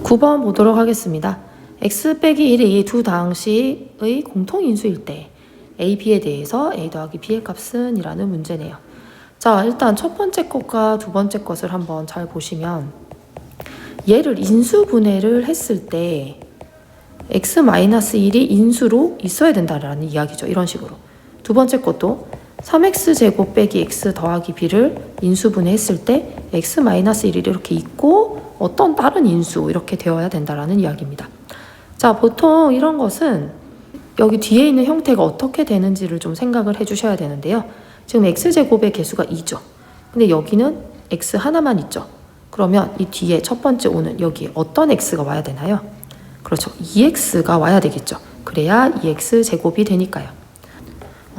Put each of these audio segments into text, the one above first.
9번 보도록 하겠습니다. x 빼기 1이 두 다항식의 공통인수일 때 a, b에 대해서 a 더하기 b의 값은 이라는 문제네요. 자, 일단 첫 번째 것과 두 번째 것을 한번 잘 보시면 얘를 인수분해를 했을 때 x-1이 인수로 있어야 된다라는 이야기죠. 이런 식으로. 두 번째 것도 3x제곱 빼기 x 더하기 b를 인수분해했을 때 x-1이 이렇게 있고 어떤 다른 인수 이렇게 되어야 된다라는 이야기입니다. 자, 보통 이런 것은 여기 뒤에 있는 형태가 어떻게 되는지를 좀 생각을 해주셔야 되는데요. 지금 x제곱의 개수가 2죠. 근데 여기는 x 하나만 있죠. 그러면 이 뒤에 첫 번째 오는 여기에 어떤 x가 와야 되나요? 그렇죠. 2x가 와야 되겠죠. 그래야 2x제곱이 되니까요.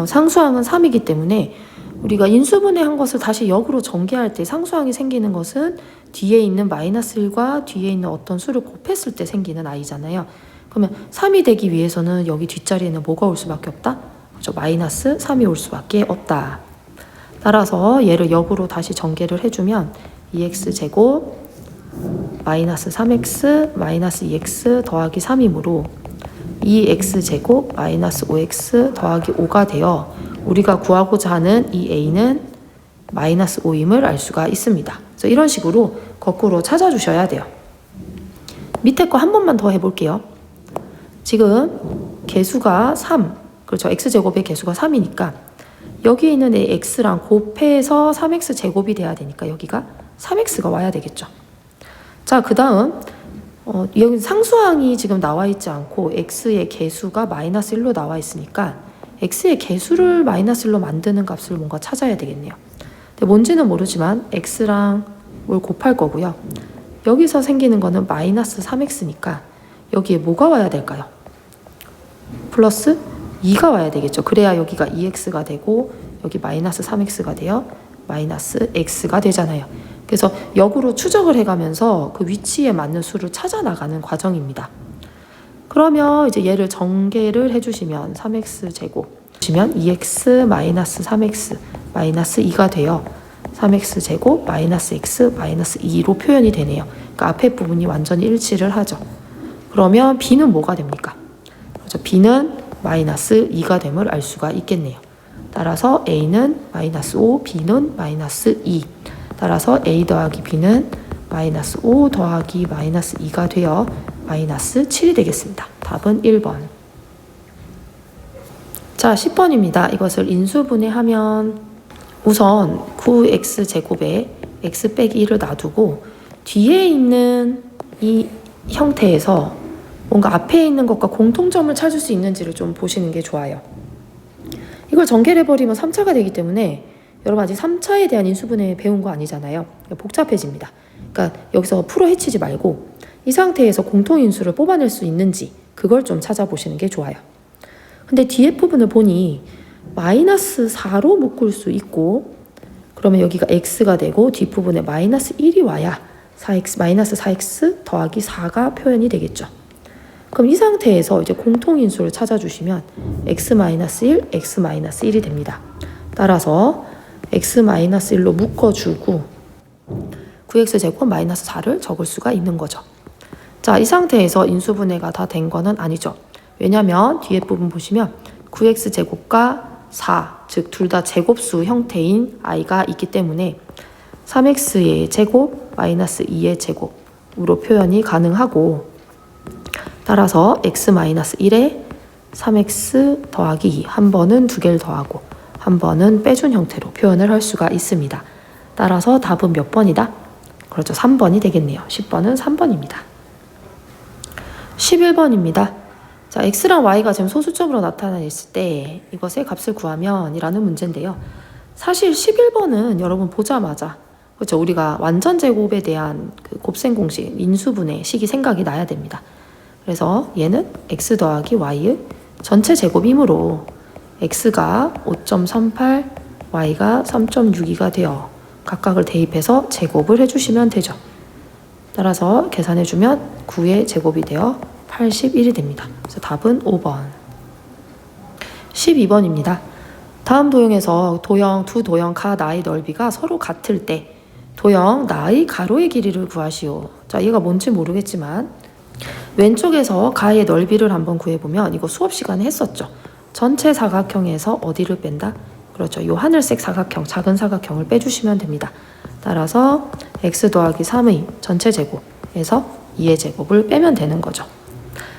상수항은 3이기 때문에 우리가 인수분해한 것을 다시 역으로 전개할 때 상수항이 생기는 것은 뒤에 있는 -1과 뒤에 있는 어떤 수를 곱했을 때 생기는 i잖아요. 그러면 3이 되기 위해서는 여기 뒷자리에는 뭐가 올 수밖에 없다? 그렇죠. -3이 올 수밖에 없다. 따라서 얘를 역으로 다시 전개를 해주면 2x제곱 -3x -2x 더하기 3이므로 2x제곱 -5x 더하기 5가 되어 우리가 구하고자 하는 이 a는 -5임을 알 수가 있습니다. 그래서 이런 식으로 거꾸로 찾아주셔야 돼요. 밑에 거 한 번만 더 해볼게요. 지금 개수가 3, 그렇죠. x제곱의 개수가 3이니까 여기에 있는 애 x랑 곱해서 3x제곱이 돼야 되니까 여기가 3x가 와야 되겠죠. 자, 그 다음 여기 상수항이 지금 나와 있지 않고 x의 개수가 -1로 나와 있으니까 x의 개수를 -1로 만드는 값을 뭔가 찾아야 되겠네요. 근데 뭔지는 모르지만 x랑 뭘 곱할 거고요. 여기서 생기는 거는 -3x니까 여기에 뭐가 와야 될까요? 플러스 2가 와야 되겠죠. 그래야 여기가 2x가 되고 여기 -3x가 되어 -x가 되잖아요. 그래서 역으로 추적을 해가면서 그 위치에 맞는 수를 찾아 나가는 과정입니다. 그러면 이제 얘를 전개를 해주시면 3x제곱 주시면 2x -3x -2가 되어 3x제곱 -x -2로 표현이 되네요. 그러니까 앞에 부분이 완전히 일치를 하죠. 그러면 b는 뭐가 됩니까? 그렇죠. b는 -2가 됨을 알 수가 있겠네요. 따라서 a는 -5, b는 -2. 따라서 a 더하기 b는 -5 더하기 -2가 되어 -7이 되겠습니다. 답은 1번. 자, 10번입니다. 이것을 인수분해하면 우선 9x제곱에 x 빼기 1을 놔두고 뒤에 있는 이 형태에서 뭔가 앞에 있는 것과 공통점을 찾을 수 있는지를 좀 보시는 게 좋아요. 이걸 전개를 해버리면 3차가 되기 때문에 여러분 아직 3차에 대한 인수분해 배운 거 아니잖아요. 복잡해집니다. 그러니까 여기서 풀어 헤치지 말고 이 상태에서 공통인수를 뽑아낼 수 있는지 그걸 좀 찾아보시는 게 좋아요. 근데 뒤에 부분을 보니 -4로 묶을 수 있고 그러면 여기가 x가 되고 뒷부분에 -1이 와야 4x, -4x 더하기 4가 표현이 되겠죠. 그럼 이 상태에서 이제 공통인수를 찾아주시면 x-1, x-1이 됩니다. 따라서 x-1로 묶어주고 9x제곱 -4를 적을 수가 있는 거죠. 자, 이 상태에서 인수분해가 다 된 거는 아니죠. 왜냐면 뒤에 부분 보시면 9x제곱과 4, 즉 둘 다 제곱수 형태인 i가 있기 때문에 3x의 제곱 -2의 제곱으로 표현이 가능하고 따라서 x-1에 3x 더하기 2, 한 번은 두 개를 더하고 한 번은 빼준 형태로 표현을 할 수가 있습니다. 따라서 답은 몇 번이다? 그렇죠. 3번이 되겠네요. 10번은 3번입니다. 11번입니다. 자, x랑 y가 지금 소수점으로 나타나 있을 때 이것의 값을 구하면 이라는 문제인데요. 사실 11번은 여러분 보자마자 그렇죠. 우리가 완전 제곱에 대한 그 곱셈 공식, 인수분해 식이 생각이 나야 됩니다. 그래서 얘는 x 더하기 y의 전체 제곱이므로 x가 5.38, y가 3.62가 되어 각각을 대입해서 제곱을 해주시면 되죠. 따라서 계산해주면 9의 제곱이 되어 81이 됩니다. 그래서 답은 5번. 12번입니다. 다음 도형에서 두 도형 가 나의 넓이가 서로 같을 때 도형 나의 가로의 길이를 구하시오. 자, 얘가 뭔지 모르겠지만 왼쪽에서 가의 넓이를 한번 구해보면 이거 수업 시간에 했었죠. 전체 사각형에서 어디를 뺀다? 그렇죠. 이 하늘색 사각형, 작은 사각형을 빼주시면 됩니다. 따라서 x 더하기 3의 전체 제곱에서 2의 제곱을 빼면 되는 거죠.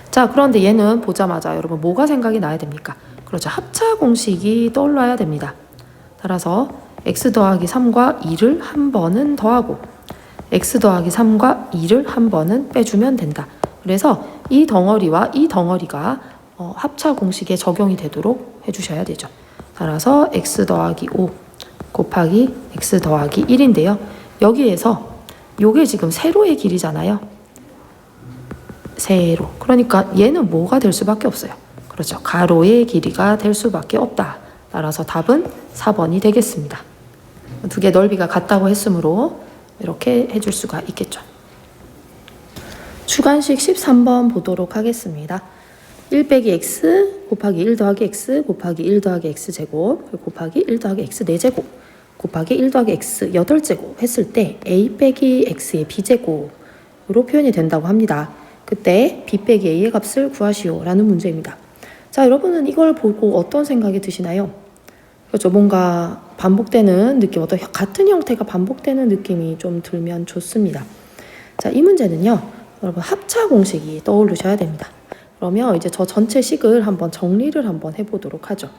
자, 그런데 얘는 보자마자 여러분 뭐가 생각이 나야 됩니까? 그렇죠. 합차 공식이 떠올라야 됩니다. 따라서 x 더하기 3과 2를 한 번은 더하고 x 더하기 3과 2를 한 번은 빼주면 된다. 그래서 이 덩어리와 이 덩어리가 합차 공식에 적용이 되도록 해주셔야 되죠. 따라서 x 더하기 5 곱하기 x 더하기 1인데요. 여기에서 요게 지금 세로의 길이잖아요. 세로. 그러니까 얘는 뭐가 될 수밖에 없어요. 그렇죠. 가로의 길이가 될 수밖에 없다. 따라서 답은 4번이 되겠습니다. 두 개 넓이가 같다고 했으므로 이렇게 해줄 수가 있겠죠. 주관식 13번 보도록 하겠습니다. 1 빼기 x 곱하기 1 더하기 x 곱하기 1 더하기 x 제곱 곱하기 1 더하기 x 4제곱 곱하기 1 더하기 x 8제곱 했을 때 a 빼기 x의 b제곱으로 표현이 된다고 합니다. 그때 b 빼기 a의 값을 구하시오 라는 문제입니다. 자, 여러분은 이걸 보고 어떤 생각이 드시나요? 그렇죠. 뭔가 반복되는 느낌, 어떤 같은 형태가 반복되는 느낌이 좀 들면 좋습니다. 자, 이 문제는요, 여러분 합차 공식이 떠오르셔야 됩니다. 그러면 이제 저 전체 식을 한번 정리를 한번 해보도록 하죠.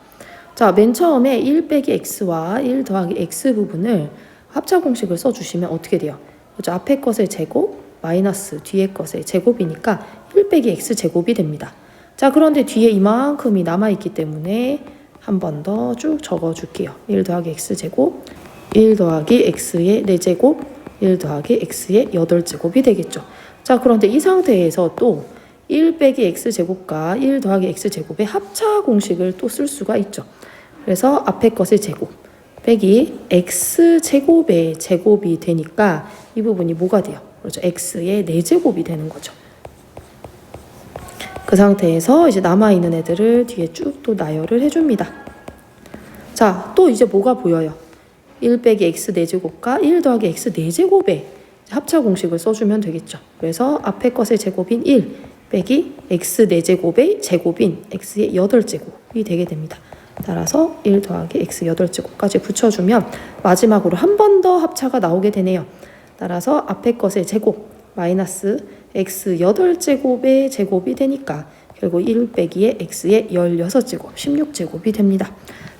자, 맨 처음에 1 빼기 x와 1 더하기 x 부분을 합차 공식을 써주시면 어떻게 돼요? 그렇죠. 앞에 것의 제곱 마이너스 뒤에 것의 제곱이니까 1 빼기 x 제곱이 됩니다. 자, 그런데 뒤에 이만큼이 남아있기 때문에 한 번 더 쭉 적어줄게요. 1 더하기 x제곱, 1 더하기 x의 4제곱, 1 더하기 x의 8제곱이 되겠죠. 자, 그런데 이 상태에서 또 1 빼기 x제곱과 1 더하기 x제곱의 합차 공식을 또 쓸 수가 있죠. 그래서 앞에 것의 제곱 빼기 x제곱의 제곱이 되니까 이 부분이 뭐가 돼요? 그렇죠. x의 4제곱이 되는 거죠. 그 상태에서 이제 남아있는 애들을 뒤에 쭉 또 나열을 해줍니다. 자, 또 이제 뭐가 보여요? 1 빼기 x 4제곱과 1 더하기 x 4제곱의 합차 공식을 써주면 되겠죠. 그래서 앞에 것의 제곱인 1 빼기 x 4제곱의 제곱인 x의 8제곱이 되게 됩니다. 따라서 1 더하기 x 8제곱까지 붙여주면 마지막으로 한 번 더 합차가 나오게 되네요. 따라서 앞에 것의 제곱 마이너스 x 8제곱의 제곱이 되니까 결국 1 빼기의 x의 16제곱, 16제곱이 됩니다.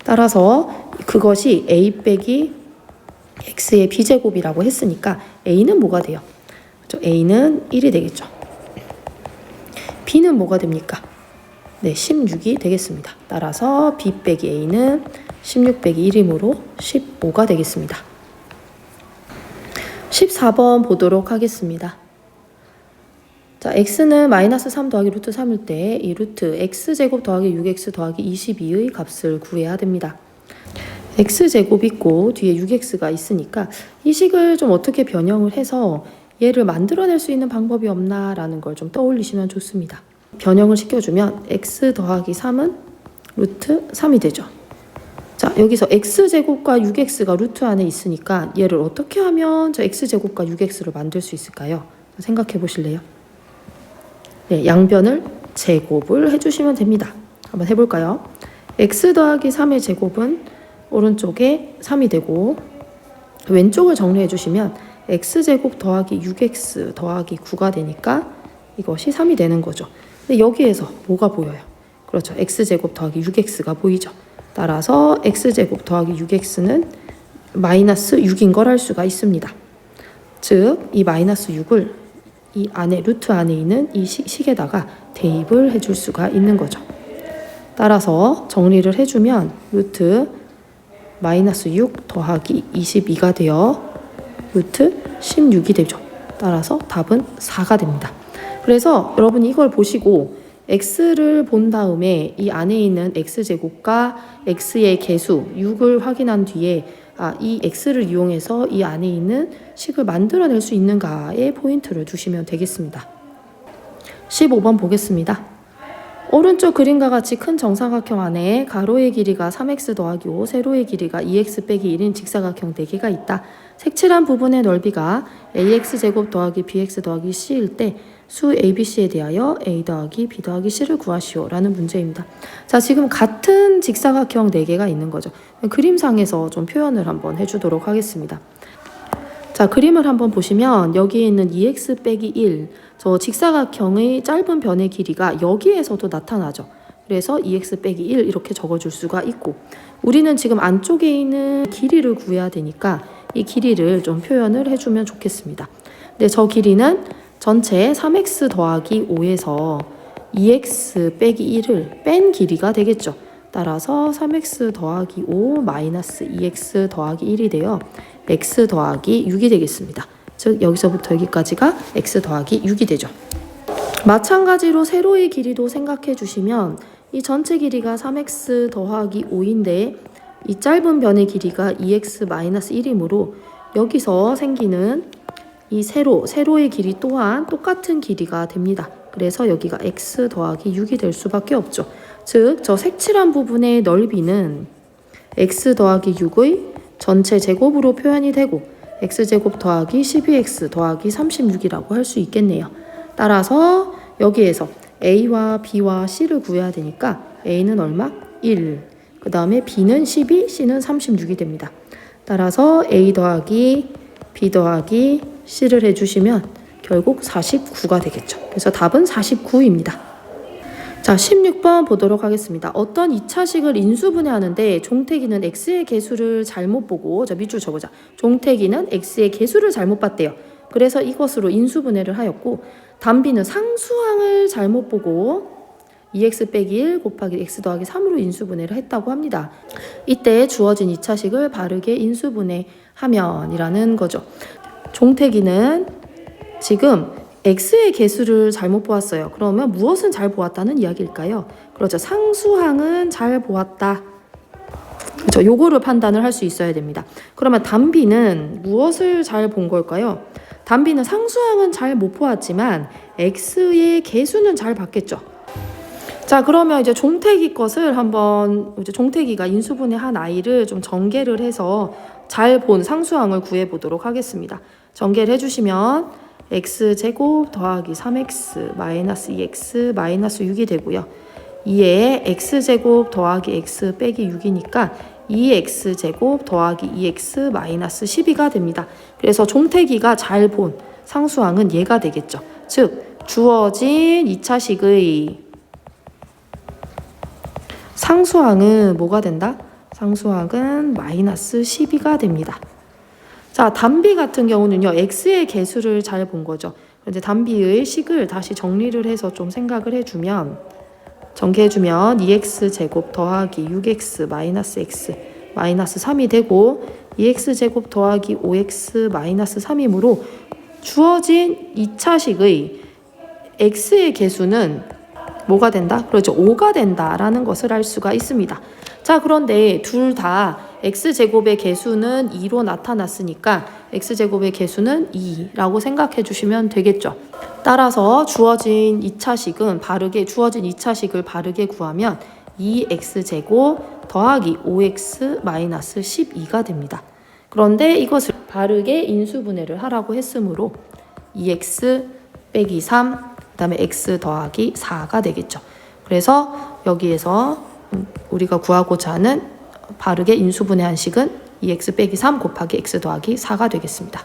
따라서 그것이 a 빼기 x의 b제곱이라고 했으니까 a는 뭐가 돼요? 그렇죠? a는 1이 되겠죠. b는 뭐가 됩니까? 네, 16이 되겠습니다. 따라서 b 빼기 a는 16 빼기 1이므로 15가 되겠습니다. 14번 보도록 하겠습니다. 자, x는 마이너스 3 더하기 루트 3일 때 이 루트 x제곱 더하기 6x 더하기 22의 값을 구해야 됩니다. x제곱 있고 뒤에 6x가 있으니까 이 식을 좀 어떻게 변형을 해서 얘를 만들어낼 수 있는 방법이 없나 라는 걸 좀 떠올리시면 좋습니다. 변형을 시켜주면 x 더하기 3은 루트 3이 되죠. 자, 여기서 x제곱과 6x가 루트 안에 있으니까 얘를 어떻게 하면 저 x제곱과 6x를 만들 수 있을까요? 생각해 보실래요? 네, 양변을 제곱을 해주시면 됩니다. 한번 해볼까요? x 더하기 3의 제곱은 오른쪽에 3이 되고 왼쪽을 정리해 주시면 x제곱 더하기 6x 더하기 9가 되니까 이것이 3이 되는 거죠. 근데 여기에서 뭐가 보여요? 그렇죠. x제곱 더하기 6x가 보이죠. 따라서 x제곱 더하기 6x는 마이너스 6인 걸 알 수가 있습니다. 즉, 이 마이너스 6을 이 안에 루트 안에 있는 이 식에다가 대입을 해줄 수가 있는 거죠. 따라서 정리를 해주면 루트 마이너스 6 더하기 22가 되어 루트 16이 되죠. 따라서 답은 4가 됩니다. 그래서 여러분이 이걸 보시고 x를 본 다음에 이 안에 있는 x제곱과 x의 개수 6을 확인한 뒤에 이 x를 이용해서 이 안에 있는 식을 만들어낼 수 있는가에 포인트를 두시면 되겠습니다. 15번 보겠습니다. 오른쪽 그림과 같이 큰 정사각형 안에 가로의 길이가 3x 더하기 5, 세로의 길이가 2x 빼기 1인 직사각형 4개가 있다. 색칠한 부분의 넓이가 ax제곱 더하기 bx 더하기 c일 때 수 ABC에 대하여 A 더하기 B 더하기 C를 구하시오 라는 문제입니다. 자, 지금 같은 직사각형 4개가 있는 거죠. 그림상에서 좀 표현을 한번 해주도록 하겠습니다. 자, 그림을 한번 보시면 여기에 있는 2x 빼기 1, 저 직사각형의 짧은 변의 길이가 여기에서도 나타나죠. 그래서 2x 빼기 1 이렇게 적어줄 수가 있고, 우리는 지금 안쪽에 있는 길이를 구해야 되니까 이 길이를 좀 표현을 해주면 좋겠습니다. 근데 저 길이는 전체 3x 더하기 5에서 2x 빼기 1을 뺀 길이가 되겠죠. 따라서 3x 더하기 5 마이너스 2x 더하기 1이 되어 x 더하기 6이 되겠습니다. 즉 여기서부터 여기까지가 x 더하기 6이 되죠. 마찬가지로 세로의 길이도 생각해 주시면 이 전체 길이가 3x 더하기 5인데 이 짧은 변의 길이가 2x 마이너스 1이므로 여기서 생기는 이 세로의 길이 또한 똑같은 길이가 됩니다. 그래서 여기가 x 더하기 6이 될 수밖에 없죠. 즉, 저 색칠한 부분의 넓이는 x 더하기 6의 전체 제곱으로 표현이 되고 x제곱 더하기 12x 더하기 36이라고 할 수 있겠네요. 따라서 여기에서 a와 b와 c를 구해야 되니까 a는 얼마? 1. 그 다음에 b는 12, c는 36이 됩니다. 따라서 a 더하기 b 더하기 c를 해주시면 결국 49가 되겠죠. 그래서 답은 49입니다. 자, 16번 보도록 하겠습니다. 어떤 2차식을 인수분해하는데 종택이는 x의 개수를 잘못 보고, 자, 밑줄 쳐보자. 종택이는 x의 개수를 잘못 봤대요. 그래서 이것으로 인수분해를 하였고, 단비는 상수항을 잘못 보고 2x 빼기 1 곱하기 x 더하기 3으로 인수분해를 했다고 합니다. 이때 주어진 2차식을 바르게 인수분해하면 이라는 거죠. 종택이는 지금 x의 개수를 잘못 보았어요. 그러면 무엇은 잘 보았다는 이야기일까요? 그렇죠. 상수항은 잘 보았다. 그렇죠. 요거를 판단을 할 수 있어야 됩니다. 그러면 단비는 무엇을 잘 본 걸까요? 단비는 상수항은 잘 못 보았지만 x의 개수는 잘 봤겠죠. 자, 그러면 이제 종택이 것을 한번, 이제 종택이가 인수분해한 아이를 좀 전개를 해서 잘 본 상수항을 구해 보도록 하겠습니다. 전개를 해주시면 x제곱 더하기 3x 마이너스 2x 마이너스 6이 되고요. 이에 x제곱 더하기 x 빼기 6이니까 2x제곱 더하기 2x 마이너스 12가 됩니다. 그래서 종택이가 잘 본 상수항은 얘가 되겠죠. 즉 주어진 2차식의 상수항은 뭐가 된다? 상수항은 마이너스 12가 됩니다. 자, 단비 같은 경우는요, x의 개수를 잘 본 거죠. 이제 단비의 식을 다시 정리를 해서 좀 생각을 해주면, 전개해주면 2x제곱 더하기 6x 마이너스 x 마이너스 3이 되고 2x제곱 더하기 5x 마이너스 3이므로 주어진 2차식의 x의 개수는 뭐가 된다? 그렇죠. 5가 된다라는 것을 알 수가 있습니다. 자, 그런데 둘 다 x제곱의 개수는 2로 나타났으니까 x제곱의 개수는 2라고 생각해 주시면 되겠죠. 따라서 주어진 2차식을 바르게 구하면 2x제곱 더하기 5x 마이너스 12가 됩니다. 그런데 이것을 바르게 인수분해를 하라고 했으므로 2x 빼기 3, 그 다음에 x 더하기 4가 되겠죠. 그래서 여기에서 우리가 구하고자 하는 바르게 인수분해한 식은 2x 빼기 3 곱하기 x 더하기 4가 되겠습니다.